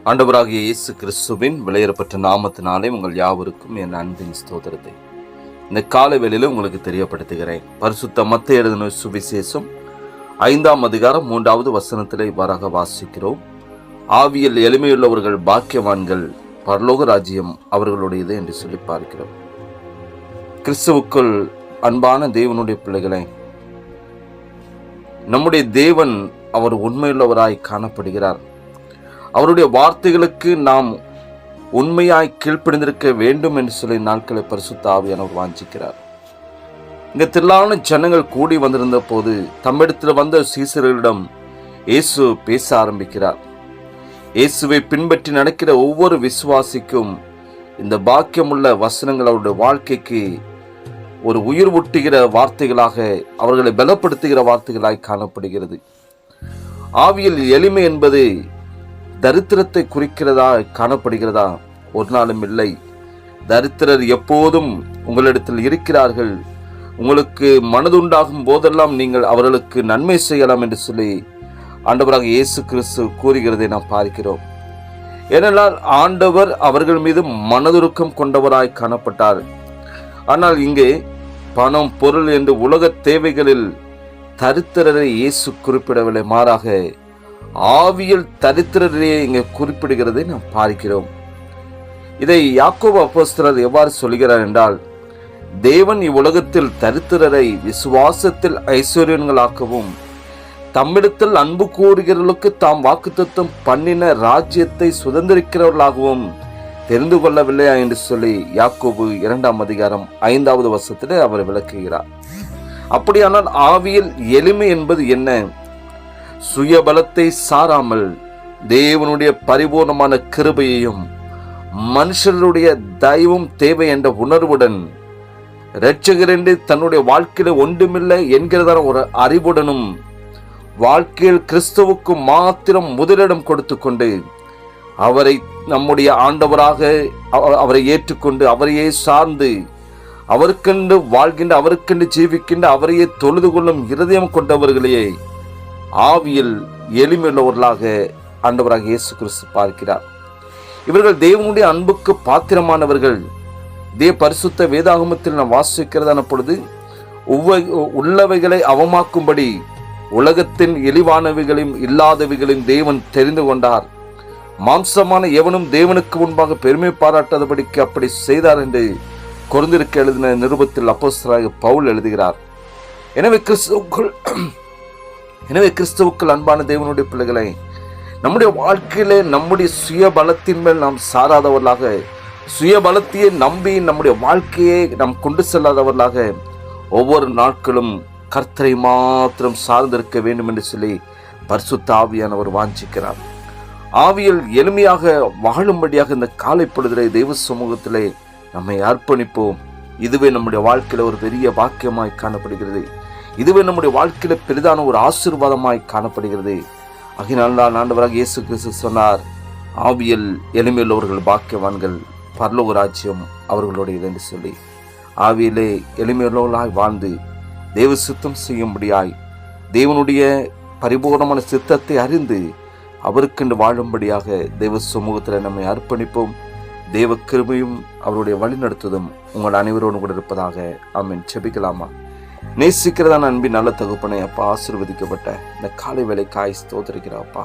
ஆண்டவராகிய இயேசு கிறிஸ்துவின் விலையேறப்பட்ட நாமத்தினாலே உங்கள் யாவருக்கும் என் அன்பின் ஸ்தோத்திரத்தை இந்த காலை வேளையில உங்களுக்கு தெரியப்படுத்துகிறேன். பரிசுத்த மத்தேயு எழுதின சுவிசேஷம் 5ஆம் அதிகாரம் 3வது வசனத்திலே இவ்வாறாக வாசிக்கிறோம். ஆவியில் எளிமையுள்ளவர்கள் பாக்கியவான்கள், பரலோக ராஜ்யம் அவர்களுடையது என்று சொல்லி பார்க்கிறோம். கிறிஸ்துவுக்குள் அன்பான தேவனுடைய பிள்ளைகளை, நம்முடைய தேவன் அவர் உண்மையுள்ளவராய் காணப்படுகிறார். அவருடைய வார்த்தைகளுக்கு நாம் உண்மையாய் கீழ்ப்படிந்திருக்க வேண்டும் என்று சொல்லி நாட்களை பரிசுத்த ஆவியானவர் வாஞ்சிக்கிறார். இங்க திரளான ஜனங்கள் கூடி வந்திருந்த போது தம்மிடத்தில் வந்த சீசர்களிடம் இயேசு பேச ஆரம்பிக்கிறார். இயேசுவை பின்பற்றி நடக்கிற ஒவ்வொரு விசுவாசிக்கும் இந்த பாக்கியமுள்ள வசனங்கள் அவருடைய வாழ்க்கைக்கு ஒரு உயிர் ஊட்டுகிற வார்த்தைகளாக, அவர்களை பலப்படுத்துகிற வார்த்தைகளாய் காணப்படுகிறது. ஆவியில் எளிமை என்பது தரித்திரத்தை குறிக்கிறதா காணப்படுகிறதா? ஒரு நாளும் இல்லை. தரித்திரர் எப்போதும் உங்களிடத்தில் இருக்கிறார்கள். உங்களுக்கு மனதுண்டாகும் போதெல்லாம் நீங்கள் அவர்களுக்கு நன்மை செய்யலாம் என்று சொல்லி ஆண்டவராக இயேசு கிறிஸ்து கூறுகிறதை நாம் பார்க்கிறோம். ஏனென்றால் ஆண்டவர் அவர்கள் மீது மனதுருக்கம் கொண்டவராய் காணப்பட்டார். ஆனால் இங்கே பணம், பொருள் என்று உலக தேவைகளில் தரித்திரரை இயேசு குறிப்பிடவில்லை. மாறாக ஆவியில் தரித்திரரையே இங்கே குறிப்பிடுகிறதை நாம் பார்க்கிறோம். இதை யாக்கோபு அப்போஸ்தலர் எவ்வாறு சொல்கிறார் என்றால், தேவன் இவ்வுலகத்தில் தரித்திரரை விசுவாசத்தில் ஐஸ்வர்யங்களாக்கவும் தம்மிடத்தில் அன்பு கூறுகிறவர்களுக்கு தாம் வாக்குத்தத்தம் பண்ணின ராஜ்யத்தை சுதந்திரிக்கிறவர்களாகவும் தெரிந்து கொள்ளவில்லையா என்று சொல்லி யாக்கோபு 2ஆம் அதிகாரம் 5வது வசனத்திலே அவர் விளக்குகிறார். அப்படியானால் ஆவியில் எளிமை என்பது என்ன? சுயபலத்தை சாராமல் தேவனுடைய பரிபூர்ணமான கிருபையையும் மனுஷருடைய தயவும் தேவை என்ற உணர்வுடன், இரட்சகர் என்று தன்னுடைய வாழ்க்கையில ஒன்றுமில்லை என்கிறதான ஒரு அறிவுடனும், வாழ்க்கையில் கிறிஸ்துவுக்கு மாத்திரம் முதலிடம் கொடுத்து கொண்டு அவரை நம்முடைய ஆண்டவராக அவரை ஏற்றுக்கொண்டு அவரையே சார்ந்து அவருக்கென்று வாழ்கின்ற, அவருக்கென்று ஜீவிக்கின்ற, அவரையே தொழுது கொள்ளும் இருதயம் கொண்டவர்களையே ஆவியில் எளிமையுள்ளவர்களாக ஆண்டவராக இயேசு கிறிஸ்து பார்க்கிறார். இவர்கள் தேவனுடைய அன்புக்கு பாத்திரமானவர்கள். பரிசுத்த வேதாகமத்தில் நாம் வாசிக்கிறதான பொழுது உள்ளவைகளை அவமாக்கும்படி உலகத்தின் இழிவானவைகளையும் இல்லாதவைகளையும் தேவன் தெரிந்து கொண்டார். மாம்சமான எவனும் தேவனுக்கு முன்பாக பெருமை பாராட்டாதபடிக்கு அப்படி செய்தார் என்று கொரிந்தியருக்கு எழுதின நிருபத்தில் அப்போஸ்தலனாகிய பவுல் எழுதுகிறார். எனவே கிறிஸ்துவுக்குள் அன்பான தேவனுடைய பிள்ளைகளை, நம்முடைய வாழ்க்கையிலே நம்முடைய சுய பலத்தின் மேல் நாம் சாராதவர்களாக, சுய பலத்தையே நம்பி நம்முடைய வாழ்க்கையை நாம் கொண்டு செல்லாதவர்களாக ஒவ்வொரு நாட்களும் கர்த்தரை மாத்திரம் சார்ந்திருக்க வேண்டும் என்று சொல்லி பரிசுத்த ஆவியானவர் வாஞ்சிக்கிறார். ஆவியில் எளிமையாக வாழும்படியாக இந்த காலை பொழுதிலே தெய்வ சமூகத்திலே நம்மை அர்ப்பணிப்போம். இதுவே நம்முடைய வாழ்க்கையில ஒரு பெரிய பாக்கியமாய் காணப்படுகிறது. இதுவே நம்முடைய வாழ்க்கையில பெரிதான ஒரு ஆசீர்வாதமாய் காணப்படுகிறது. ஆகையினால் தான் ஆண்டவராக இயேசு கிறிஸ்து சொன்னார், ஆவியில் எளிமையுள்ளவர்கள் பாக்கியவான்கள், பரலோக ராஜ்யம் அவர்களுடையது என்று சொல்லி. ஆவியிலே எளிமையுள்ளவர்களாய் வாழ்ந்து தேவ சித்தம் செய்யும்படியாய், தேவனுடைய பரிபூர்ணமான சித்தத்தை அறிந்து அவருக்கென்று வாழும்படியாக தெய்வ சமூகத்தில் நம்மை அர்ப்பணிப்போம். தேவ கிருபையும் அவருடைய வழிநடத்துவதும் உங்கள் அனைவரோடு கூட இருப்பதாக. ஆமென். செபிக்கலாமா? நேசிக்கிறதான அன்பின் நல்ல தகுப்பனை அப்பா, ஆசீர்வதிக்கப்பட்ட இந்த காலை வேளைக்காய் ஸ்தோத்திரிக்கிறப்பா.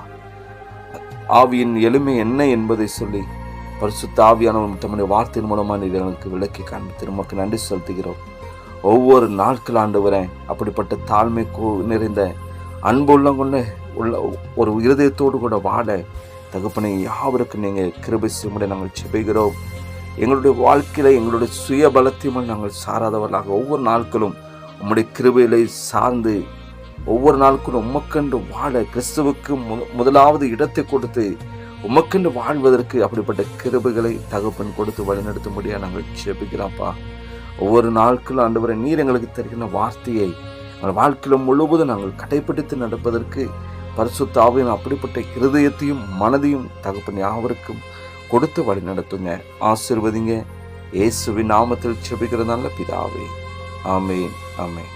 ஆவியின் எளிமை என்ன என்பதை சொல்லி பரிசுத்த ஆவியானவர் தம்முடைய வார்த்தையின் மூலமாக எங்களுக்கு விளக்கி காண்பித்து நமக்கு நன்றி செலுத்துகிறோம். ஒவ்வொரு நாட்கள் ஆண்டவரே அப்படிப்பட்ட தாழ்மை நிறைந்த அன்பு உள்ள ஒரு இருதயத்தோடு கூட வாழ தகுப்பனை யாவருக்கு நீங்கள் கிருபை செய்யும்படி நாங்கள் செபிக்கிறோம். எங்களுடைய வாழ்க்கையில எங்களுடைய சுய பலத்தையும் நாங்கள் சாராதவர்களாக ஒவ்வொரு நாட்களும் உம்முடைய கிருபையிலை சார்ந்து ஒவ்வொரு நாளுக்கும் உமக்கென்று வாழ, கிறிஸ்துவுக்கு முதலாவது இடத்தை கொடுத்து உமக்கென்று வாழ்வதற்கு அப்படிப்பட்ட கிருபைகளை தகப்பன் கொடுத்து வழிநடத்தும்படியா நாங்கள் ஜெபிக்கிறோம்ப்பா. ஒவ்வொரு நாட்களும் ஆண்டவரை நீர் எங்களுக்கு தருகிற வார்த்தையை எங்கள் வாழ்க்கையில முழுவதும் நாங்கள் கடைபிடித்து நடப்பதற்கு பரிசுத்த ஆவியின் அப்படிப்பட்ட இருதயத்தையும் மனதையும் தகப்பன் யாவருக்கும் கொடுத்து வழி நடத்துங்க. ஆசீர்வதிங்க. இயேசுவின் நாமத்தில் ஜெபிக்கிற நல்ல பிதாவே. ஆமென். ஆமென்.